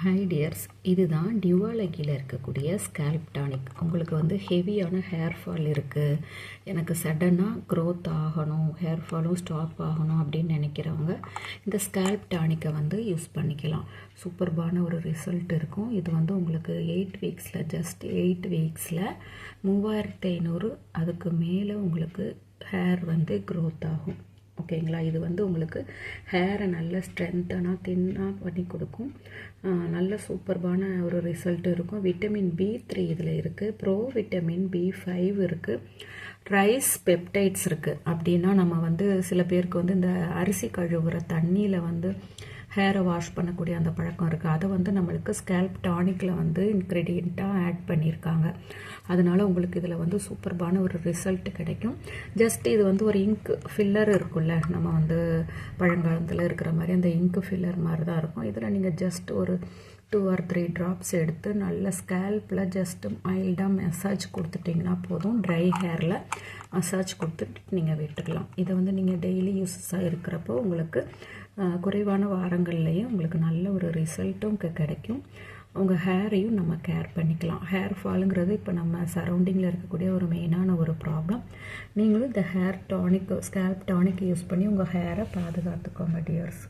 Hi tears, இதுதான் டியூவாலகியில் இருக்கக்கூடிய scalp tonic. உங்களுக்கு வந்து ஹெவியான ஹேர் ஃபால் இருக்குது, எனக்கு சடனாக க்ரோத் ஆகணும், ஹேர் ஃபாலும் ஸ்டாப் ஆகணும் அப்படின்னு நினைக்கிறவங்க இந்த ஸ்கேல்ப் டானிக்கை வந்து யூஸ் பண்ணிக்கலாம். சூப்பர்பான ஒரு ரிசல்ட் இருக்கும். இது வந்து உங்களுக்கு 8 வீக்ஸில், ஜஸ்ட் 8 வீக்ஸில் 3500 அதுக்கு மேலே உங்களுக்கு ஹேர் வந்து க்ரோத் ஆகும். ஓகேங்களா? இது வந்து உங்களுக்கு ஹேரை நல்ல ஸ்ட்ரென்த்தனாக தின்னாக பண்ணி கொடுக்கும். நல்ல சூப்பர்பான ஒரு ரிசல்ட் இருக்கும். விட்டமின் B3 இதில் இருக்குது, ப்ரோ விட்டமின் B5 இருக்குது, ரைஸ் பெப்டைட்ஸ் இருக்குது. அப்படின்னா நம்ம வந்து சில பேருக்கு வந்து இந்த அரிசி கழுவுற தண்ணியில் வந்து ஹேரை வாஷ் பண்ணக்கூடிய அந்த பழக்கம் இருக்குது. அதை வந்து நம்மளுக்கு ஸ்கேல்ப் டானிக்கில் வந்து இன்க்ரீடியண்ட்டாக ஆட் பண்ணியிருக்காங்க. அதனால் உங்களுக்கு இதில் வந்து சூப்பர்பான ஒரு ரிசல்ட் கிடைக்கும். ஜஸ்ட் இது வந்து ஒரு இங்க் ஃபில்லர் இருக்குல்ல, நம்ம வந்து பழங்காலத்தில் இருக்கிற மாதிரி அந்த இங்க் ஃபில்லர் மாதிரி தான் இருக்கும். இதில் நீங்கள் ஜஸ்ட் ஒரு 2 or 3 ட்ராப்ஸ் எடுத்து நல்ல ஸ்கேல்பில் ஜஸ்ட் மைல்டாக மசாஜ் கொடுத்துட்டிங்கன்னா போதும். ட்ரை ஹேரில் மசாஜ் கொடுத்துட்டு நீங்கள் விட்டுக்கலாம். இதை வந்து நீங்கள் டெய்லி யூஸஸாக இருக்கிறப்போ உங்களுக்கு குறைவான வாரங்கள்லேயும் உங்களுக்கு நல்ல ஒரு ரிசல்ட்டும் கிடைக்கும். உங்கள் ஹேரையும் நம்ம கேர் பண்ணிக்கலாம். ஹேர் ஃபாலுங்கிறது இப்போ நம்ம சரௌண்டிங்கில் இருக்கக்கூடிய ஒரு மெயினான ஒரு ப்ராப்ளம். நீங்களும் இந்த hair tonic, scalp tonic use பண்ணி உங்கள் ஹேரை பாதுகாத்துக்கோங்க டியர்ஸ்.